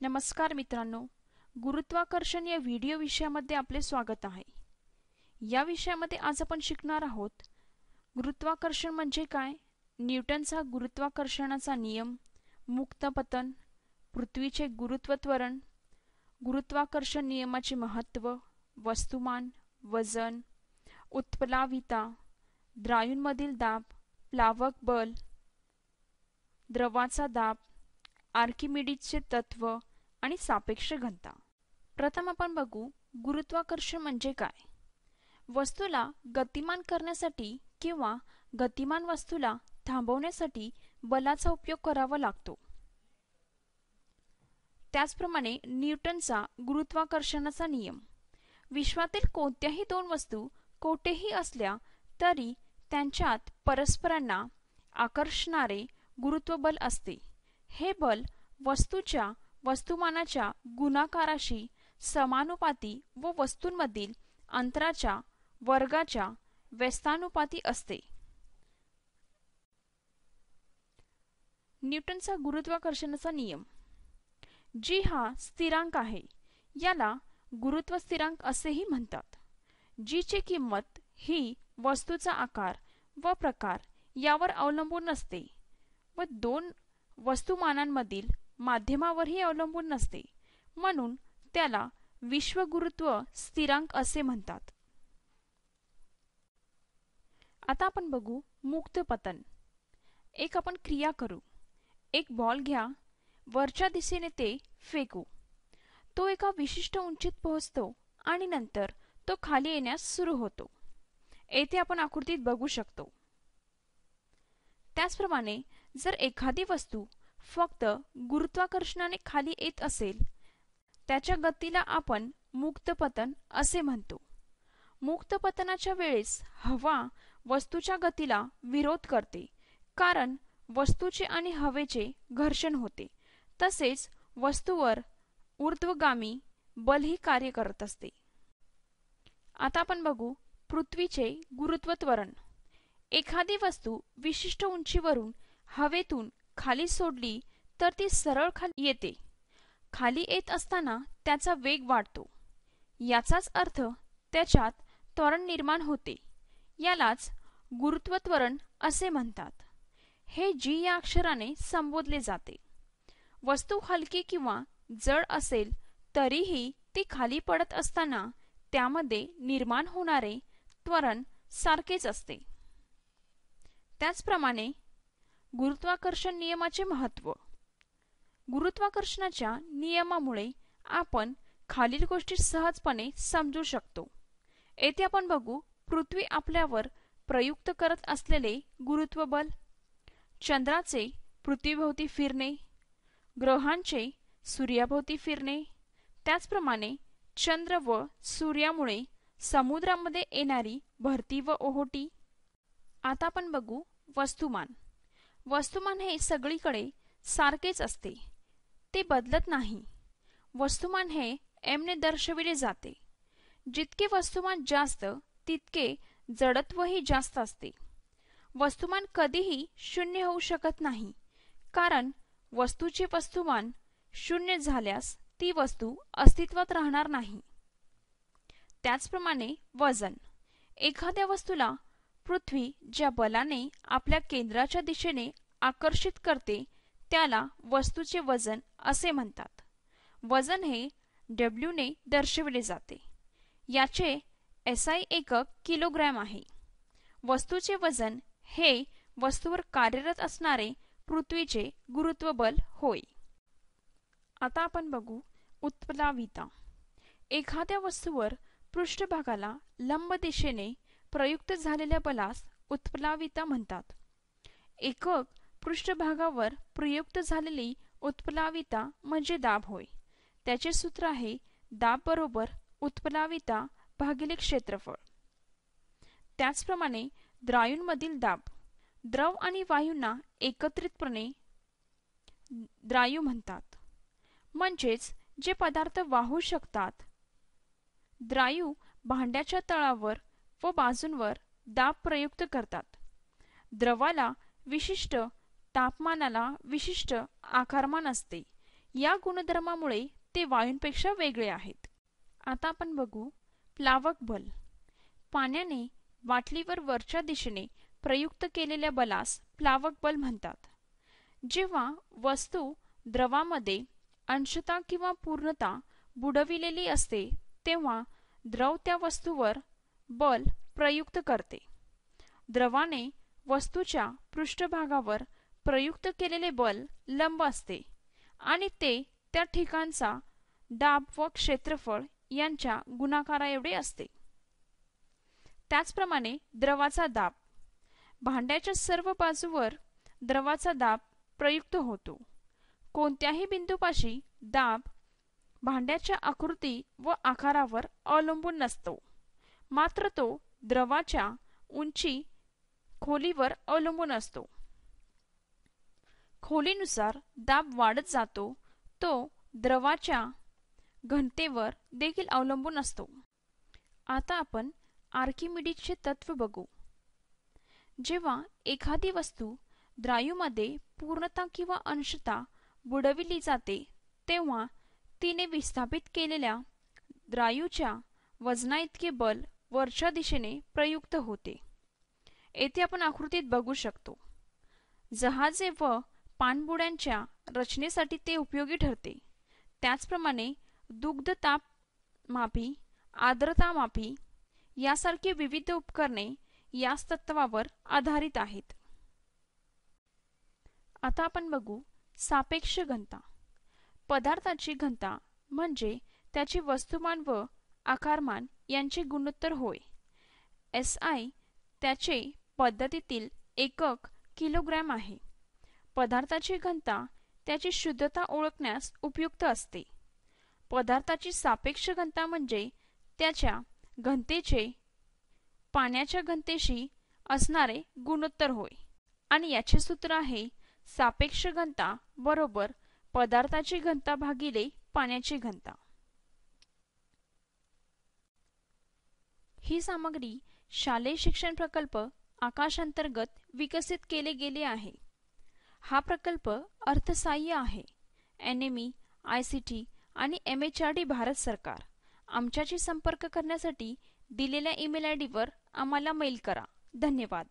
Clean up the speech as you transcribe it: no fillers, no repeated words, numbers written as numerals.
नमस्कार मित्रांनो, गुरुत्वाकर्षण या व्हिडिओ विषयामध्ये आपले स्वागत आहे। या विषयामध्ये आज आपण शिकणार आहोत गुरुत्वाकर्षण म्हणजे काय, न्यूटनचा गुरुत्वाकर्षणाचा नियम, मुक्त पतन, पृथ्वीचे गुरुत्व त्वरण, गुरुत्वाकर्षण नियमाचे महत्त्व, वस्तुमान, वजन, उत्प्लाविता, द्रायूंमधील दाब, प्लावक बल, द्रवाचा दाब, आर्किमिडीजचे तत्व आणि सापेक्ष घनता। प्रथम आपण बघू गुरुत्वाकर्षण म्हणजे काय। वस्तूला गतिमान करण्यासाठी किंवा गतिमान वस्तूला थांबवण्यासाठी बलाचा उपयोग करावा लागतो। त्याचप्रमाणे न्यूटनचा गुरुत्वाकर्षणाचा नियम, विश्वातील कोणत्याही दोन वस्तू कोठेही असल्या तरी त्यांच्यात परस्परांना आकर्षणारे गुरुत्वबल असते। हे बल वस्तूच्या वस्तुमानाच्या गुणाकाराशी समानुपाती व वस्तूंमधील अंतराच्या वर्गाच्या व्यस्तानुपाती असते। न्यूटनचा गुरुत्वाकर्षणाचा नियम, जी हा स्थिरांक आहे याला गुरुत्व स्थिरांक असेही म्हणतात। जी ची किंमत ही वस्तूचा आकार व प्रकार यावर अवलंबून नसते व दोन वस्तुमानांमधील माध्यमावरही अवलंबून नसते, म्हणून त्याला विश्वगुरुत्व स्थिरांक असे म्हणतात। आता आपण बघू मुक्त पतन। एक आपण क्रिया करू। एक बॉल घ्या, वरच्या दिशेने ते फेकू। तो एका विशिष्ट उंचीत पोहोचतो आणि नंतर तो खाली येण्यास सुरू होतो। येथे आपण आकृतीत बघू शकतो। त्याचप्रमाणे जर एखादी वस्तू फक्त गुरुत्वाकर्षणाने खाली येत असेल, त्याच्या गतीला आपण मुक्त पतन असे म्हणतो। मुक्त पतनाच्या वेळेस हवा वस्तूच्या गतीला विरोध करते, कारण वस्तूचे आणि हवेचे घर्षण होते। तसेच वस्तूवर ऊर्ध्वगामी बलही कार्य करत असते। आता आपण बघू पृथ्वीचे गुरुत्व त्वरण। एखादी वस्तू विशिष्ट उंचीवरून हवेतून खाली सोडली तर ती सरळ खाली येते। खाली येत असताना त्याचा वेग वाढतो, याचाच अर्थ त्याच्यात त्वरण निर्माण होते। यालाच गुरुत्व त्वरण असे म्हणतात। हे जी या अक्षराने संबोधले जाते। वस्तू हलकी किंवा जड असेल तरीही ती खाली पडत असताना त्यामध्ये निर्माण होणारे त्वरण सारखेच असते। त्याचप्रमाणे गुरुत्वाकर्षण नियमाचे महत्त्व। गुरुत्वाकर्षणाच्या नियमामुळे आपण खालील गोष्टी सहजपणे समजू शकतो। येथे आपण बघू पृथ्वी आपल्यावर प्रयुक्त करत असलेले गुरुत्व बल, चंद्राचे पृथ्वीभोवती फिरणे, ग्रहांचे सूर्याभोवती फिरणे, त्याचप्रमाणे चंद्र व सूर्यामुळे समुद्रामध्ये येणारी भरती व ओहोटी। आता आपण बघू वस्तुमान। वस्तुमान हे सगळीकडे सारखेच असते, ते बदलत नाही। वस्तुमान हे m ने दर्शविले जाते। जितके वस्तुमान जास्त तितके जडत्वही जास्त असते। वस्तुमान कधीही शून्य होऊ शकत नाही, कारण वस्तूचे वस्तुमान शून्य झाल्यास ती वस्तू अस्तित्वात राहणार नाही। त्याचप्रमाणे वजन। एखाद्या वस्तूला पृथ्वी ज्या बलाने आपल्या केंद्राच्या दिशेने आकर्षित करते त्याला वस्तूचे वजन असे म्हणतात। वजन हे W ने दर्शविले जाते। याचे SI एकक किलोग्रॅम आहे। वस्तूचे वजन हे वस्तूवर कार्यरत असणारे पृथ्वीचे गुरुत्वबल होय। आता आपण बघू उत्प्लाविता। एखाद्या वस्तूवर पृष्ठभागाला लंब दिशेने प्रयुक्त झालेल्या बलास उत्प्लाविता म्हणतात। एकक पृष्ठभागावर प्रयुक्त झालेली उत्प्लाविता म्हणजे दाब होय। त्याचे सूत्र आहे दाब बरोबर उत्प्लाविता भागिले क्षेत्रफळ। त्याचप्रमाणे द्रायूंमधील दाब। द्रव आणि वायूंना एकत्रितपणे द्रायू म्हणतात, म्हणजेच जे पदार्थ वाहू शकतात। द्रायू भांड्याच्या तळावर व बाजूंवर दाब प्रयुक्त करतात। द्रवाला विशिष्ट तापमानाला विशिष्ट आकारमान असते। या गुणधर्मामुळे ते वायूंपेक्षा वेगळे आहेत. आता आपण बघू प्लावक बल. पाण्याने बाटलीवर वरच्या दिशेने प्रयुक्त केलेल्या बलास प्लावक बल म्हणतात. जेव्हा वस्तू द्रवामध्ये अंशतः किंवा पूर्णतः बुडविलेली असते तेव्हा द्रव त्या वस्तूवर बल प्रयुक्त करते. द्रवाने वस्तूच्या पृष्ठभागावर प्रयुक्त केलेले बल लंब असते आणि ते त्या ठिकाणचा दाब व क्षेत्रफळ यांच्या गुणाकाराएवढे असते. त्याचप्रमाणे द्रवाचा दाब. भांड्याच्या सर्व बाजूवर द्रवाचा दाब प्रयुक्त होतो. कोणत्याही बिंदूपाशी दाब भांड्याच्या आकृती व आकारावर अवलंबून नसतो, मात्र तो द्रवाच्या उंची खोलीवर अवलंबून असतो. खोलीनुसार दाब वाढत जातो तो द्रवाच्या घनतेवर देखील अवलंबून असतो. आता आपण आर्किमिडीजचे तत्व बघू. जेव्हा एखादी वस्तू द्रायूमध्ये पूर्णतः किंवा अंशतः बुडविली जाते तेव्हा तिने विस्थापित केलेल्या द्रायूच्या वजनाइतके बल वरच्या दिशेने प्रयुक्त होते. येथे आपण आकृतीत बघू शकतो. जहाजे व पाणबुड्यांच्या रचनेसाठी ते उपयोगी ठरते. त्याचप्रमाणे दुग्धतापमापी, आर्द्रतामापी यासारखी विविध उपकरणे याच तत्वावर आधारित आहेत. आता आपण बघू सापेक्ष घनता. पदार्थाची घनता म्हणजे त्याचे वस्तुमान व आकारमान यांचे गुणोत्तर होय. SI त्याचे पद्धतीतील एकक किलोग्रॅम आहे. पदार्थाची घनता त्याची शुद्धता ओळखण्यास उपयुक्त असते. पदार्थाची सापेक्ष घनता म्हणजे त्याच्या घनतेचे पाण्याच्या घनतेशी असणारे गुणोत्तर होय आणि याचे सूत्र आहे सापेक्ष घनता बरोबर पदार्थाची घनता भागिले पाण्याची घनता. ही सामग्री शालेय शिक्षण प्रकल्प आकाश अंतर्गत विकसित केले गेले आहे. हा प्रकल्प अर्थसहाय्य आहे NME, ICT आणि MHRD भारत सरकार. आमच्याशी संपर्क करण्यासाठी दिलेल्या ईमेल ID वर आम्हाला मेल करा. धन्यवाद.